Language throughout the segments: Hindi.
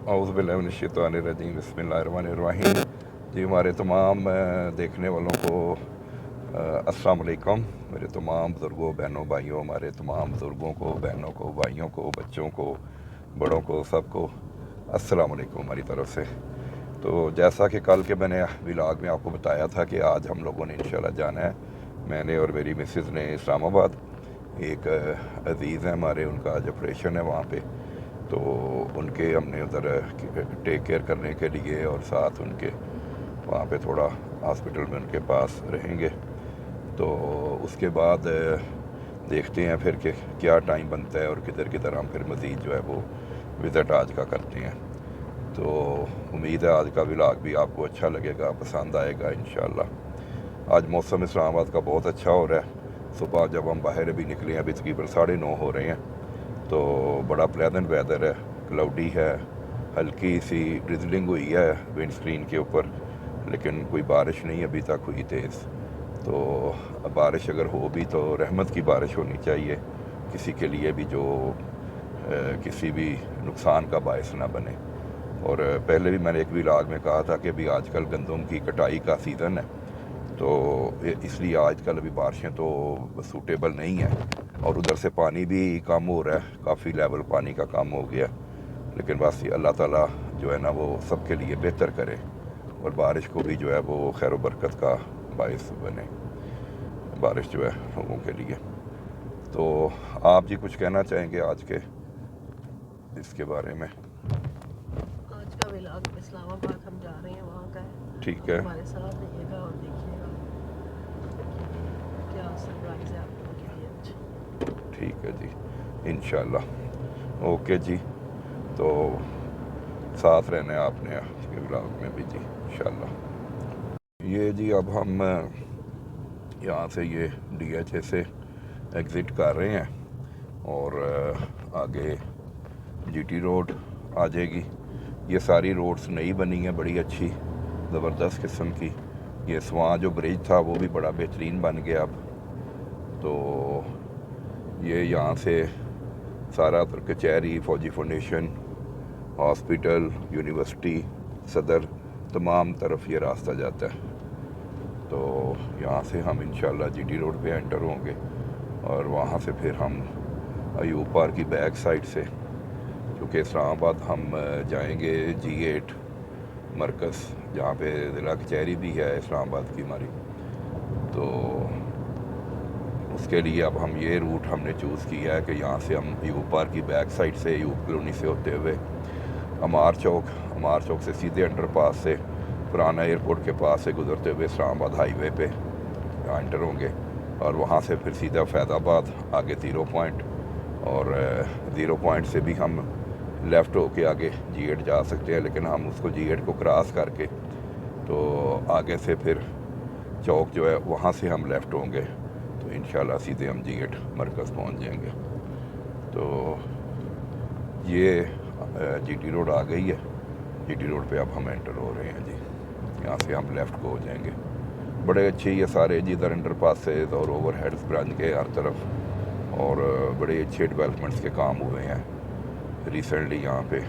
औज़ुबिल्लाहिमिनश्शैतानिर्रजीम बिस्मिल्लाहिर्रहमानिर्रहीम। जी हमारे तमाम देखने वालों को अस्सलाम वालेकुम। मेरे तमाम बुज़ुर्गों, बहनों, भाइयों, हमारे तमाम बुज़ुर्गों को, बहनों को, भाइयों को, बच्चों को, बड़ों को, सबको अस्सलाम वालेकुम हमारी तरफ़ से। तो जैसा कि कल के मैंने व्लॉग में आपको बताया था कि आज हम लोगों ने इंशाल्लाह जाना है, मैंने और मेरी मिसेज़ ने इस्लामाबाद। एक अज़ीज़ है हमारे, उनका आज ऑपरेशन है वहाँ पे, तो उनके हमने उधर टेक केयर करने के लिए और साथ उनके वहाँ पे थोड़ा हॉस्पिटल में उनके पास रहेंगे। तो उसके बाद देखते हैं फिर कि क्या टाइम बनता है और किधर किधर हम फिर मज़ीद जो है वो विज़िट आज का करते हैं। तो उम्मीद है आज का व्लॉग भी आपको अच्छा लगेगा, पसंद आएगा इंशाल्लाह। आज मौसम इस्लामाबाद का बहुत अच्छा हो रहा है। सुबह जब हम बाहर अभी निकले हैं, अभी तकरीबन 9:30 हो रहे हैं, तो बड़ा प्लेजेंट वेदर है, क्लाउडी है, हल्की सी ड्रिजलिंग हुई है विंड स्क्रीन के ऊपर, लेकिन कोई बारिश नहीं अभी तक हुई तेज़। तो बारिश अगर हो भी तो रहमत की बारिश होनी चाहिए, किसी के लिए भी जो किसी भी नुकसान का बायस ना बने। और पहले भी मैंने एक व्लॉग में कहा था कि अभी आजकल गंदम की कटाई का सीज़न है, तो इसलिए आजकल अभी बारिशें तो सूटेबल नहीं है, और उधर से पानी भी कम हो रहा है, काफ़ी लेवल पानी का कम हो गया। लेकिन बस अल्लाह ताला जो है ना वो सबके लिए बेहतर करे और बारिश को भी जो है वो खैर बरकत का बायस बने बारिश जो है लोगों के लिए। तो आप जी कुछ कहना चाहेंगे आज के इसके बारे में? आज का व्लॉग इस्लामाबाद हम जा रहे हैं, वहाँ का है। ठीक है, हमारे साथ रहिएगा और देखिएगा क्या सरप्राइज़ है आप लोगों के लिए आज। ठीक है जी, इंशाल्लाह। ओके जी, तो साथ रहना है आपने आज के व्लॉग में भी जी इंशाल्लाह। ये जी अब हम यहाँ से ये DHA से एग्ज़िट कर रहे हैं और आगे GT रोड आ जाएगी। ये सारी रोड्स नई बनी है, बड़ी अच्छी ज़बरदस्त किस्म की। ये स्वां जो ब्रिज था वो भी बड़ा बेहतरीन बन गया अब। तो ये यहाँ से सारा कचहरी, फौजी फाउंडेशन, हॉस्पिटल, यूनिवर्सिटी, सदर, तमाम तरफ ये रास्ता जाता है। तो यहाँ से हम इंशाल्लाह GT रोड पे एंटर होंगे और वहाँ से फिर हम अयूब पार्क की बैक साइड से, क्योंकि इस्लामाबाद हम जाएंगे G8 मरकज़, जहाँ पे ज़िला कचहरी भी है इस्लामाबाद की हमारी। तो उसके लिए अब हम ये रूट हमने चूज़ किया है कि यहाँ से हम अयूब पार्क की बैक साइड से अयूब कॉलोनी से होते हुए अमार चौक से सीधे अंडरपास से पुराना एयरपोर्ट के पास से गुजरते हुए इस्लामाबाद हाईवे पे एंटर होंगे और वहाँ से फिर सीधा फैज़ाबाद आगे 0 पॉइंट, और 0 पॉइंट से भी हम लेफ़्ट होके आगे G8 जा सकते हैं, लेकिन हम उसको G8 को क्रॉस करके तो आगे से फिर चौक जो है वहाँ से हम लेफ़्ट होंगे, तो इंशाल्लाह सीधे हम G8 मरकज़ पहुँच जाएंगे। तो ये GT रोड आ गई है। GT रोड पे अब हम एंटर हो रहे हैं जी, यहाँ से हम लेफ़्ट को हो जाएंगे। बड़े अच्छे ये सारे जिधर अंडरपास से और ओवर हेड्स बन के हर तरफ, और बड़े अच्छे डेवलपमेंट्स के काम हुए हैं रिसेंटली। यहाँ पे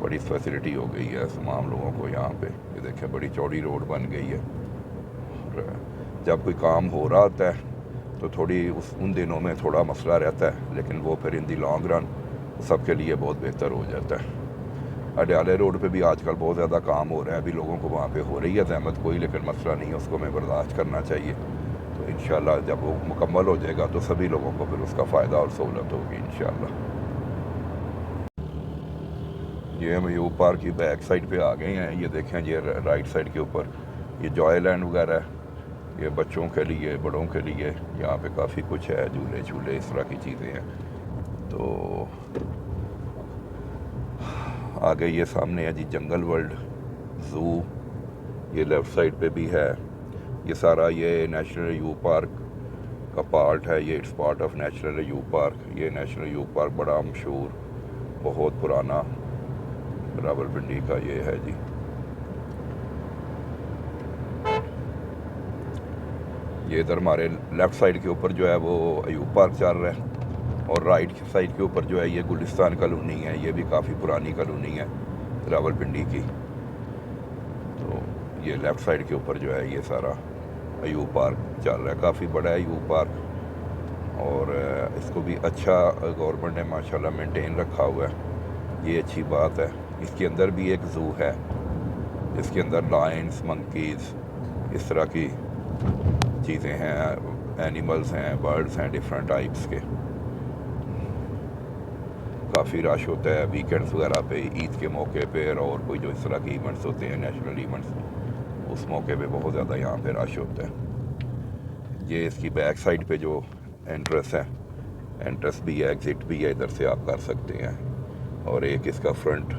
बड़ी फैसिलिटी हो गई है तमाम लोगों को। यहाँ पे ये देखें बड़ी चौड़ी रोड बन गई है, और जब कोई काम हो रहा होता है तो थोड़ी उन दिनों में थोड़ा मसला रहता है, लेकिन वो फिर इन दी लॉन्ग रन सबके लिए बहुत बेहतर हो जाता है। अडयाले रोड पे भी आजकल बहुत ज़्यादा काम हो रहा है, अभी लोगों को वहाँ पे हो रही है ज़हमत कोई, लेकिन मसला नहीं है, उसको हमें बर्दाश्त करना चाहिए। तो इंशाल्लाह जब वो मुकम्मल हो जाएगा तो सभी लोगों को फिर उसका फ़ायदा और सहूलत होगी इंशाल्लाह। ये हम अयूब पार्क की बैक साइड पे आ गए हैं। ये देखें, ये राइट साइड के ऊपर ये जॉय लैंड वगैरह है, ये बच्चों के लिए, बड़ों के लिए यहाँ पे काफ़ी कुछ है, झूले झूले इस तरह की चीज़ें हैं। तो आगे ये सामने है जी जंगल वर्ल्ड ज़ू, ये लेफ़्ट साइड पे भी है। ये सारा ये नेशनल अयूब पार्क का पार्ट है, ये it's part of national Ayub park. ये नेशनल अयूब पार्क बड़ा मशहूर, बहुत पुराना रावलपिंडी का ये है जी। ये इधर हमारे लेफ़्ट साइड के ऊपर जो है वो अयूब पार्क चल रहा है, और राइट साइड के ऊपर जो है ये गुलिस्तान कॉलोनी है, ये भी काफ़ी पुरानी कॉलोनी है। रावलपिंडी की। तो ये लेफ़्ट साइड के ऊपर जो है ये सारा अयूब पार्क चल रहा है, काफ़ी बड़ा है अयूब पार्क, और इसको भी अच्छा गवर्नमेंट ने माशाल्लाह मेंटेन रखा हुआ है, ये अच्छी बात है। इसके अंदर भी एक ज़ू है, इसके अंदर लायंस, मंकीज़, इस तरह की चीज़ें हैं, एनिमल्स हैं, बर्ड्स हैं डिफरेंट टाइप्स के। काफ़ी रश होता है वीकेंड्स वगैरह पे, ईद के मौके पे, और कोई जो इस तरह के इवेंट्स होते हैं, नेशनल इवेंट्स, उस मौके पे बहुत ज़्यादा यहाँ पे रश होता है। ये इसकी बैक साइड पे जो एंट्रेंस है, एंट्रेंस भी है, एग्ज़िट भी है, इधर से आप कर सकते हैं। और एक इसका फ्रंट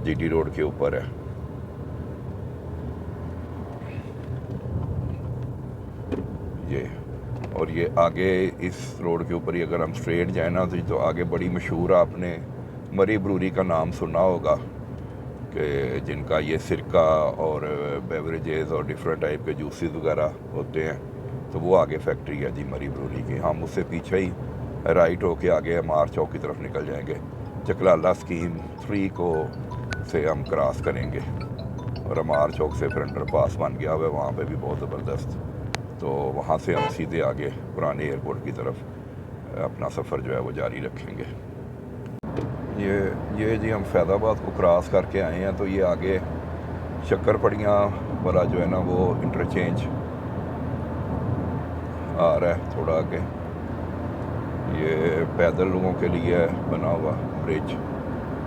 जीटी रोड के ऊपर है। ये और ये आगे इस रोड के ऊपर ही अगर हम स्ट्रेट जाए ना तो आगे बड़ी मशहूर, आपने मरी ब्रूरी का नाम सुना होगा, कि जिनका ये सिरका और बेवरेजेस और डिफरेंट टाइप के जूसेस वगैरह होते हैं, तो वो आगे फैक्ट्री है जी मरी ब्रूरी की। हम उससे पीछे ही राइट होके आगे अमार चौक की तरफ निकल जाएंगे। चकलाला स्कीम 3 को से हम क्रॉस करेंगे, और अमार चौक से फिर अंडर पास बन गया हुआ है, वहाँ पे भी बहुत ज़बरदस्त। तो वहाँ से हम सीधे आगे पुराने एयरपोर्ट की तरफ अपना सफ़र जो है वो जारी रखेंगे। ये जी हम फैज़ाबाद को क्रॉस करके आए हैं, तो ये आगे शक्कर पड़ियाँ वाला जो है ना वो इंटरचेंज आ रहा है थोड़ा आगे। ये पैदल लोगों के लिए बना हुआ ब्रिज,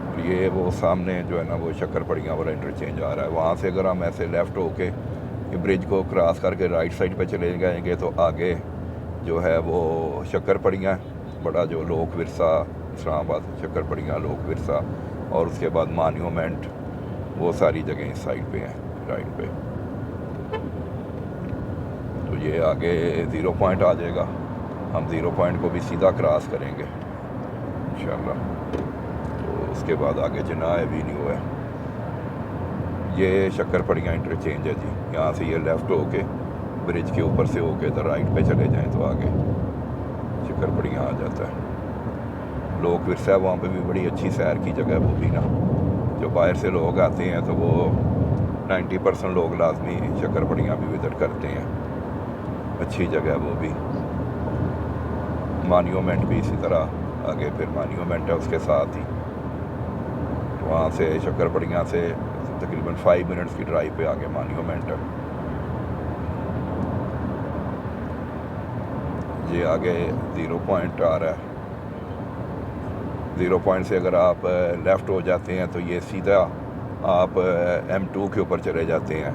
और ये वो सामने जो है ना वो शक्कर पड़ियाँ वाला इंटरचेंज आ रहा है। वहाँ से अगर हम ऐसे लेफ़्ट होके ये ब्रिज को क्रॉस करके राइट साइड पे चले जाएंगे तो आगे जो है वो शक्कर पड़ियाँ, बड़ा जो लोक विरसा इस्लामाबाद शक्कर पड़ियाँ लोक विरसा, और उसके बाद मॉन्यूमेंट, वो सारी जगह इस साइड पे हैं राइट पे। तो ये आगे 0 पॉइंट आ जाएगा, हम 0 पॉइंट को भी सीधा क्रॉस करेंगे इंशाल्लाह। तो उसके बाद आगे जना एवेन्यू है, ये शक्कर पड़ियाँ इंटरचेंज है जी। यहाँ से ये लेफ़्ट होके ब्रिज के ऊपर से होके तो राइट पे चले जाएं तो आगे शक्कर पड़ियाँ आ जाता है। लोक विरसा है, वहाँ पे भी बड़ी अच्छी सैर की जगह है वो भी ना। जो बाहर से लोग आते हैं तो वो 90% लोग लाजमी शक्कर पड़ियाँ भी विज़िट करते हैं, अच्छी जगह है वो भी। मॉन्यूमेंट भी इसी तरह आगे फिर मॉन्यूमेंट है उसके साथ ही। तो वहाँ से शक्कर पड़ियाँ से तकरीबन 5 मिनट्स की ड्राइव पे आगे मॉन्यूमेंट है। ये आगे 0 पॉइंट आ रहा है, 0 पॉइंट से अगर आप लेफ़्ट हो जाते हैं तो ये सीधा आप M2 के ऊपर चले जाते हैं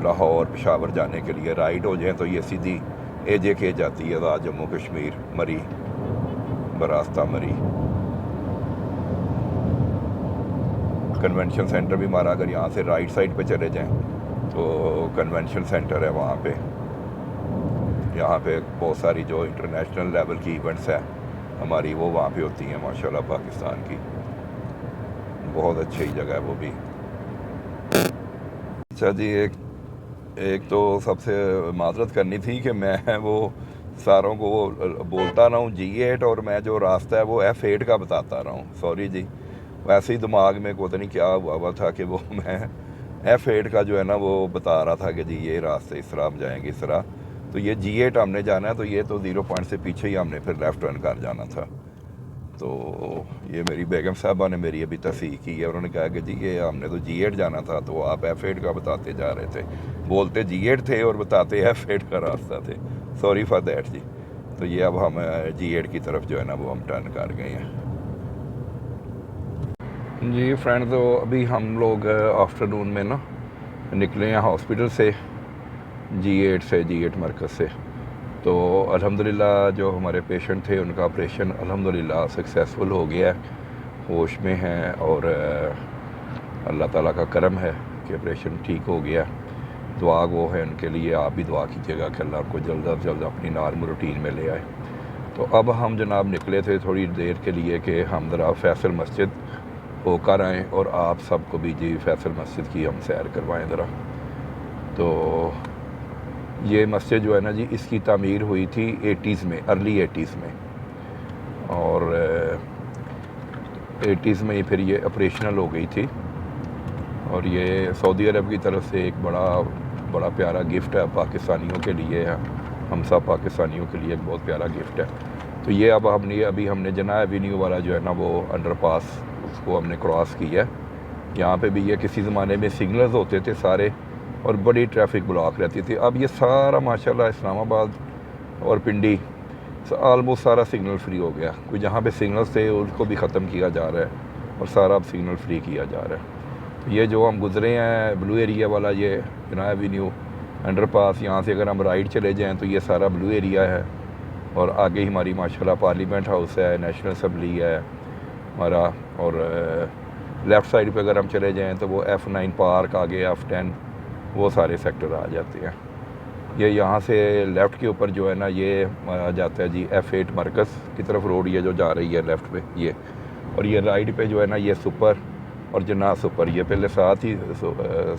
लाहौर पेशावर जाने के लिए। राइट हो जाएं तो ये सीधी AJK जाती है आज़ाद जम्मू कश्मीर मरी बरास्ता मरी। कन्वेंशन सेंटर भी हमारा, अगर यहाँ से राइट साइड पे चले जाएं तो कन्वेंशन सेंटर है वहाँ पे। यहाँ पे बहुत सारी जो इंटरनेशनल लेवल की इवेंट्स हैं हमारी वो वहाँ पे होती हैं माशाल्लाह। पाकिस्तान की बहुत अच्छी जगह है वो भी। अच्छा जी, एक तो सबसे माजरत करनी थी कि मैं वो सारों को बोलता रहा हूँ G8 और मैं जो रास्ता है वो F8 का बताता रहा हूँ। सॉरी जी, वैसे ही दिमाग में पता नहीं क्या हुआ था कि वो मैं F8 का जो है ना वो बता रहा था कि जी ये रास्ते इस तरह हम जाएंगे इस तरह। तो ये G8 हमने जाना है, तो ये तो 0 पॉइंट से पीछे ही हमने फिर लेफ़्ट टर्न कर जाना था। तो ये मेरी बेगम साहबा ने मेरी अभी तस्दीक की है, उन्होंने कहा कि जी ये हमने तो G8 जाना था, तो आप F8 का बताते जा रहे थे, बोलते G8 थे और बताते F8 का रास्ता थे। सॉरी फॉर दैट जी। तो ये अब हम G8 की तरफ जो है ना वो हम टर्न कर गए हैं जी फ्रेंड। तो अभी हम लोग आफ्टरनून में ना निकले हैं हॉस्पिटल से, G8 मरकज़ से। तो अल्हम्दुलिल्लाह जो हमारे पेशेंट थे उनका ऑपरेशन अल्हम्दुलिल्लाह सक्सेसफुल हो गया है, होश में हैं, और अल्लाह ताला का करम है कि ऑपरेशन ठीक हो गया। दुआ वो है उनके लिए, आप भी दुआ कीजिएगा कि अल्लाह उनको जल्द अज जल्द अपनी नॉर्मल रूटीन में ले आए। तो अब हम जनाब निकले थे थोड़ी देर के लिए कि हम ज़रा फैसल मस्जिद होकर आएँ और आप सबको भी जी फैसल मस्जिद की हम सैर करवाएँ ज़रा। तो ये मस्जिद जो है ना जी, इसकी तामीर हुई थी 80s में, अर्ली 80s में, और 80s में ही फिर ये ऑपरेशनल हो गई थी। और ये सऊदी अरब की तरफ से एक बड़ा प्यारा गिफ्ट है पाकिस्तानियों के लिए, हम सब पाकिस्तानियों के लिए एक बहुत प्यारा गिफ्ट है। तो ये अभी हमने जना एवेन्यू वाला जो है ना वो अंडरपास उसको हमने क्रॉस किया है। यहाँ पे भी ये किसी ज़माने में सिग्नल्स होते थे सारे और बड़ी ट्रैफिक ब्लॉक रहती थी। अब ये सारा माशाल्लाह इस्लामाबाद और पिंडी ऑलमोस्ट सारा सिग्नल फ्री हो गया। कोई जहाँ पे सिग्नल्स थे उसको भी ख़त्म किया जा रहा है और सारा अब सिग्नल फ्री किया जा रहा है। तो ये जो हम गुज़रे हैं ब्लू एरिया वाला, ये जना एवेन्यू अंडरपास, यहाँ से अगर हम राइट चले जाएँ तो ये सारा ब्लू एरिया है। और आगे ही हमारी माशाल्लाह पार्लियामेंट हाउस है, नेशनल असम्बली है हमारा। और लेफ़्ट साइड पे अगर हम चले जाएं तो वो F9 पार्क, आगे F10, वो सारे सेक्टर आ जाते हैं। ये यहाँ से लेफ़्ट के ऊपर जो है ना ये आ जाता है जी F8 मरकज़ की तरफ रोड, ये जो जा रही है लेफ़्ट पे ये। और ये राइट पे जो है ना ये सुपर और जना सुपर, ये पहले साथ ही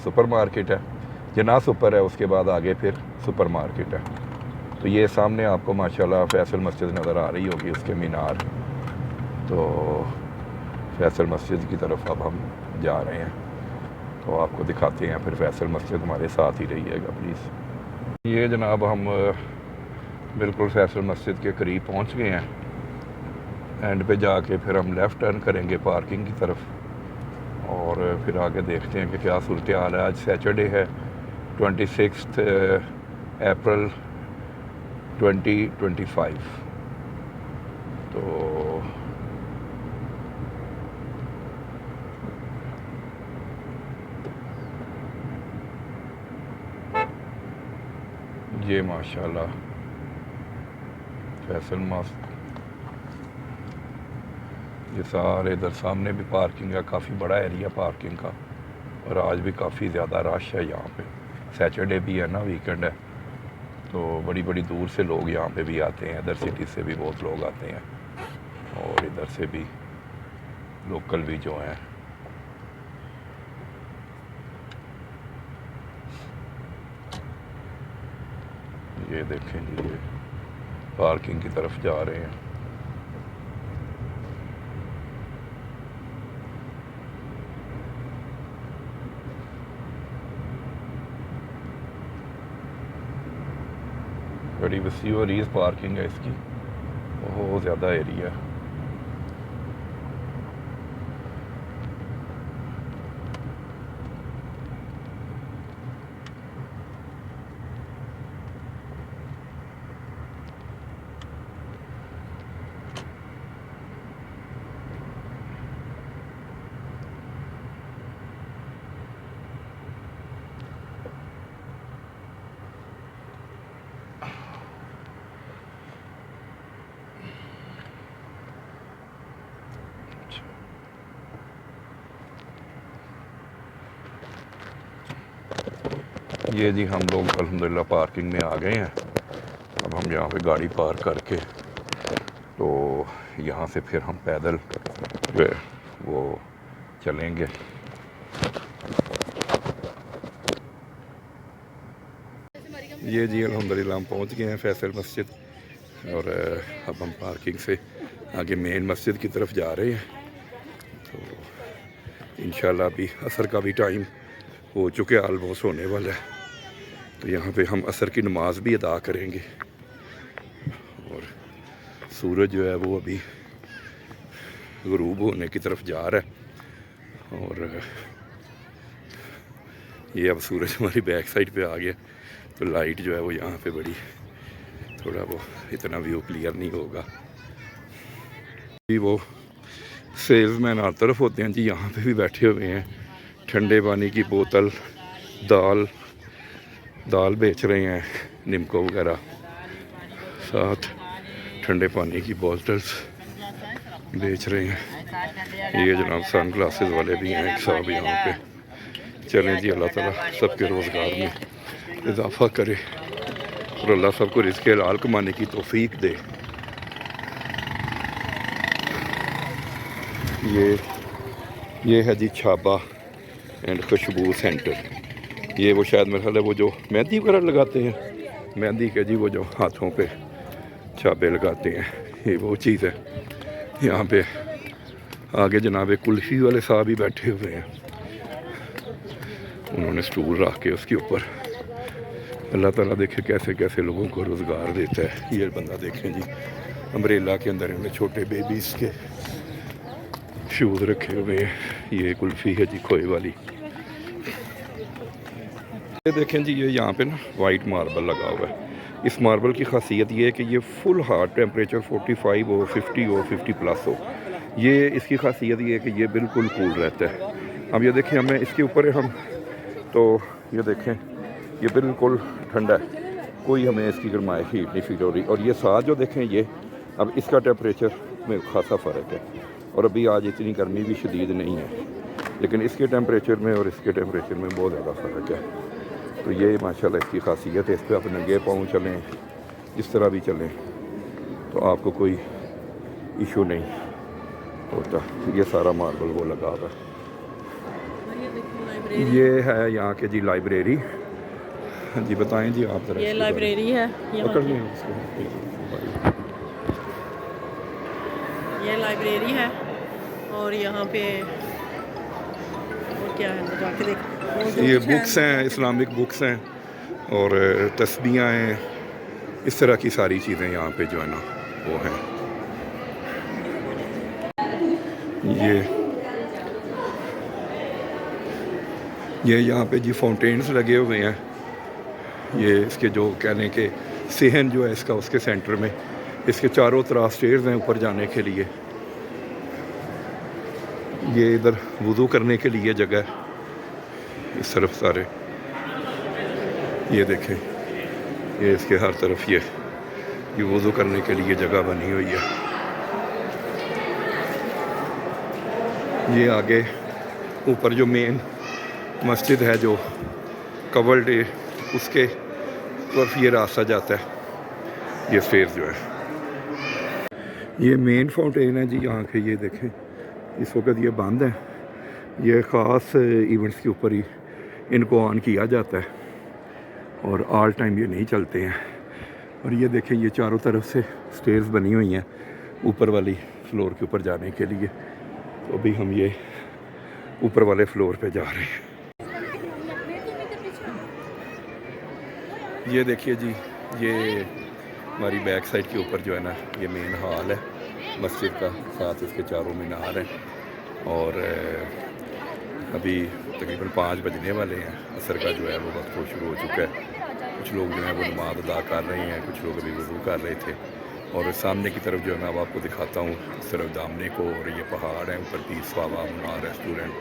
सुपर मार्केट है, जना सुपर है, उसके बाद आगे फिर सुपर मार्केट है। तो ये सामने आपको माशाल्लाह फैसल मस्जिद नज़र आ रही होगी, उसके मीनार। तो फैसल मस्जिद की तरफ अब हम जा रहे हैं, तो आपको दिखाते हैं फिर फैसल मस्जिद, हमारे साथ ही रहिएगा प्लीज़। ये जनाब हम बिल्कुल फैसल मस्जिद के करीब पहुंच गए हैं। एंड पे जाके फिर हम लेफ़्ट टर्न करेंगे पार्किंग की तरफ और फिर आगे देखते हैं कि क्या सूरत हाल है। आज सैटरडे है 26 अप्रैल 2025। तो ये माशाल्लाह फैसल मस्जिद, ये सारे इधर सामने भी पार्किंग है, काफ़ी बड़ा एरिया पार्किंग का। और आज भी काफ़ी ज़्यादा रश है यहाँ पे, सैटरडे भी है ना, वीकेंड है, तो बड़ी बड़ी दूर से लोग यहाँ पे भी आते हैं। इधर सिटी से भी बहुत लोग आते हैं और इधर से भी लोकल भी जो हैं। ये देखें जी, ये पार्किंग की तरफ जा रहे हैं। बड़ी वसी और रीज़ पार्किंग है इसकी, बहुत ज़्यादा एरिया है। ये जी हम लोग अल्हम्दुलिल्लाह पार्किंग में आ गए हैं। अब हम यहाँ पे गाड़ी पार्क करके तो यहाँ से फिर हम पैदल जो है वो चलेंगे। ये जी अल्हम्दुलिल्लाह हम पहुँच गए हैं फैसल मस्जिद और अब हम पार्किंग से आगे मेन मस्जिद की तरफ जा रहे हैं। तो इंशाल्लाह अभी असर का भी टाइम हो चुके, ऑलमोस्ट होने वाला है। तो यहाँ पे हम असर की नमाज भी अदा करेंगे और सूरज जो है वो अभी गुरूब होने की तरफ जा रहा है। और ये अब सूरज हमारी बैक साइड पे आ गया, तो लाइट जो है वो यहाँ पे बड़ी थोड़ा वो इतना व्यू क्लियर नहीं होगा। वो सेल्समैन हर तरफ होते हैं जी, यहाँ पे भी बैठे हुए हैं। ठंडे पानी की बोतल, दाल बेच रहे हैं, निमको वगैरह, साथ ठंडे पानी की बोतल्स बेच रहे हैं। ये जनाब सन ग्लासेस वाले भी हैं एक साहब यहाँ पे। चलें जी, अल्लाह ताला सबके रोज़गार में इजाफ़ा करे और अल्लाह सबको रिज़्क़ हलाल कमाने की तौफीक दे। ये है जी छाबा एंड खुशबू सेंटर। ये वो शायद मेरा ख्याल है वो जो मेहंदी वगैरह लगाते हैं, मेहंदी के जी वो जो हाथों पे छाबे लगाते हैं, ये वो चीज़ है। यहाँ पे आगे जनाब कुल्फ़ी वाले साहब ही बैठे हुए हैं, उन्होंने स्टूल रख के उसके ऊपर। अल्लाह ताला देखे कैसे कैसे लोगों को रोज़गार देता है। ये बंदा देखें जी, अम्ब्रेला के अंदर इन्होंने छोटे बेबीज़ के शूज़ रखे हुए हैं। ये कुल्फ़ी है जी खोए वाली। ये देखें जी, ये यहाँ पे ना वाइट मार्बल लगा हुआ है। इस मार्बल की खासियत ये है कि ये फुल हार्ट टेम्परेचर 45 हो, 50 हो, 50 प्लस हो, ये इसकी खासियत ये है कि ये बिल्कुल कूल रहता है। अब ये देखें, हमें इसके ऊपर हम तो ये देखें ये बिल्कुल ठंडा है, कोई हमें इसकी गर्माइश हीट नहीं फील हो रही। और ये साथ जो देखें ये, अब इसका टेम्परेचर में खासा फ़र्क है, और अभी आज इतनी गर्मी भी शदीद नहीं है, लेकिन इसके टेम्परेचर में और इसके टेम्परेचर में बहुत ज़्यादा फ़र्क है। तो ये माशाल्लाह इसकी खासियत है। इस पर आप नंगे पाँव चलें, जिस तरह भी चलें, तो आपको कोई इशू नहीं होता। ये सारा मार्बल वो लगा हुआ है। ये है यहाँ के जी लाइब्रेरी। हाँ जी बताएं जी आप जरा। ये लाइब्रेरी है, पकड़ लें उसको। ये लाइब्रेरी है, और यहाँ पे और क्या है जाके देख। ये बुक्स हैं, इस्लामिक बुक्स हैं और तस्बीहां हैं, इस तरह की सारी चीज़ें यहाँ पे जो है ना वो हैं। ये यहाँ पे जी फाउंटेन्स लगे हुए हैं। ये इसके जो कहने के सहन जो है इसका, उसके सेंटर में इसके चारों तरफ स्टेयर्स हैं ऊपर जाने के लिए। ये इधर वुज़ू करने के लिए जगह है इस तरफ सारे। ये देखें, ये इसके हर तरफ ये वुज़ू करने के लिए जगह बनी हुई है। ये आगे ऊपर जो मेन मस्जिद है जो कवर्ड है, उसके तरफ ये रास्ता जाता है, ये स्टेयर्स जो है। ये मेन फाउंटेन है जी यहाँ के। ये देखें इस वक्त ये बंद है, ये ख़ास इवेंट्स के ऊपर ही इनको ऑन किया जाता है, और ऑल टाइम ये नहीं चलते हैं। और ये देखें, ये चारों तरफ से स्टेयर्स बनी हुई हैं ऊपर वाली फ्लोर के ऊपर जाने के लिए। तो अभी हम ये ऊपर वाले फ्लोर पे जा रहे हैं। ये देखिए जी, ये हमारी बैक साइड के ऊपर जो है ना ये मेन हॉल है मस्जिद का, साथ इसके चारों मीनार हैं। और अभी तकरीबन 5 बजने वाले हैं, असर का जो है वो वक्त वो शुरू हो चुका है। कुछ लोग जो है वो नमाज अदा कर रहे हैं, कुछ लोग अभी वज़ू कर रहे थे। और सामने की तरफ जो है ना अब आपको दिखाता हूँ, इस तरफ दामने को, और ये पहाड़ हैं ऊपर पीस बाबा मुनार रेस्टोरेंट,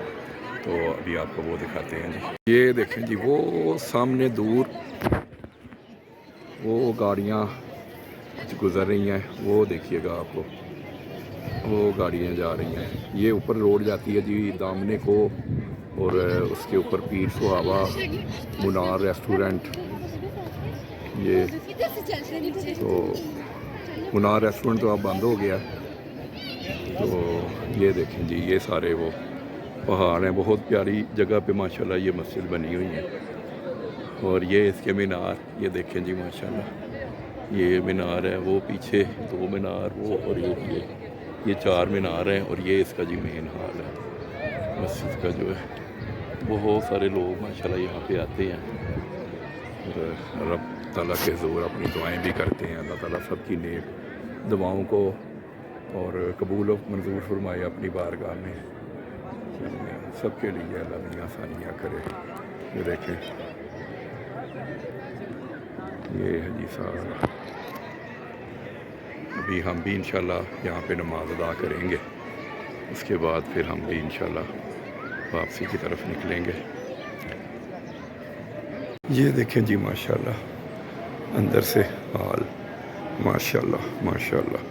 तो अभी आपको वो दिखाते हैं जी। ये देखें जी, वो सामने दूर वो गाड़ियाँ कुछ गुज़र रही हैं, वो देखिएगा आपको, वो गाड़ियाँ जा रही हैं। ये ऊपर रोड जाती है जी दामने को, और उसके ऊपर पीर सुहावा मुनार रेस्टोरेंट। ये तो मुनार रेस्टोरेंट तो अब बंद हो गया। तो ये देखें जी, ये सारे वो पहाड़ हैं, बहुत प्यारी जगह पे माशाल्लाह ये मस्जिद बनी हुई है। और ये इसके मीनार, ये देखें जी माशाल्लाह, ये मीनार है, वो पीछे 2 मीनार वो, और ये 4 मीनार हैं। और ये इसका जी मेन हाल है मस्जिद का जो है। बहुत सारे लोग माशाल्लाह यहाँ पे आते हैं, और रब ताला के ज़ोर अपनी दुआएं भी करते हैं। अल्लाह ताला सबकी नेक दुआओं को और कबूल और मंजूर फरमाए अपनी बारगाह में। सबके लिए अल्लाह मियां आसानियाँ करे। ये देखें, ये है जी सारा। अभी हम भी इंशाल्लाह यहाँ पे नमाज अदा करेंगे, उसके बाद फिर हम भी इंशाल्लाह वापसी की तरफ निकलेंगे। ये देखें जी माशाल्लाह अंदर से हाल, माशाल्लाह माशाल्लाह,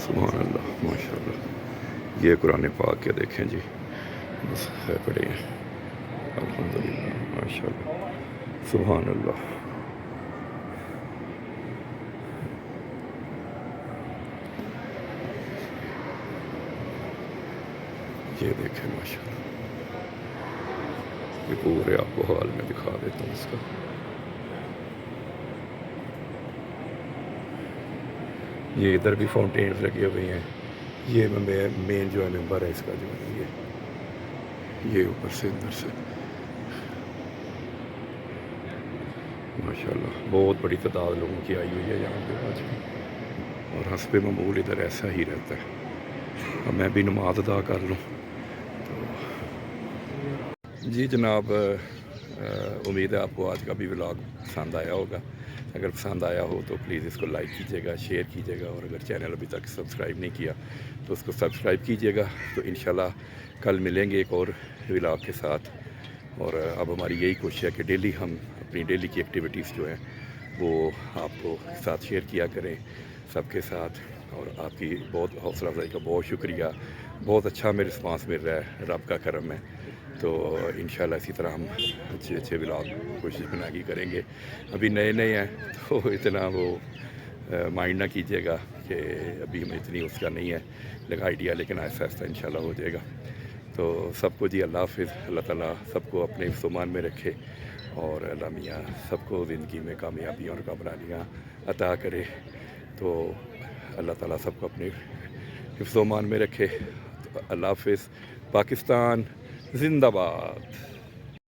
सुभान अल्लाह माशाल्लाह। ये कुरान पाक के देखें जी, बस है पड़े हैं, अल्हम्दुलिल्लाह माशाल्लाह, सुभान अल्लाह। ये देखें माशाल्लाह, ये पूरे आपको हाल में दिखा देता हूँ इसका। ये इधर भी फाउंटेन्स लगे हुए हैं। ये मेन जो है मेंबर है इसका जो है ये ऊपर से इधर से माशाल्लाह बहुत बड़ी तादाद लोगों की आई हुई है यहाँ पे आज भी। और हस्बे मामूल इधर ऐसा ही रहता है। अब मैं भी नमाज अदा कर लूँ तो जी जनाब, उम्मीद है आपको आज का भी व्लॉग पसंद आया होगा। अगर पसंद आया हो तो प्लीज़ इसको लाइक कीजिएगा, शेयर कीजिएगा, और अगर चैनल अभी तक सब्सक्राइब नहीं किया तो उसको सब्सक्राइब कीजिएगा। तो इंशाल्लाह कल मिलेंगे एक और व्लॉग के साथ। और अब हमारी यही कोशिश है कि डेली हम अपनी डेली की एक्टिविटीज़ जो हैं वो आपको साथ शेयर किया करें सबके साथ। और आपकी बहुत हौसला अफजाई का बहुत शुक्रिया। बहुत अच्छा हमें रिस्पांस मिल रहा है, रब का करम है। तो इंशाल्लाह इसी तरह हम अच्छे अच्छे व्लॉग कोशिश बना के करेंगे। अभी नए नए हैं तो इतना वो माइंड ना कीजिएगा कि अभी हमें इतनी उसका नहीं है लगा आइडिया, लेकिन आहिस्ता आहिस्ता इंशाल्लाह हो जाएगा। तो सबको जी अल्लाह हाफिज़। अल्लाह ताला सबको अपने हिफ्ज़-ओ-मान में रखे और अल्लाह मियाँ सबको ज़िंदगी में कामयाबियाँ और कामरानियाँ अता करे। तो अल्लाह ताला सबको अपने हिफ्ज़-ओ-मान में रखे। तो अल्लाह हाफिज़। पाकिस्तान ज़िंदाबाद।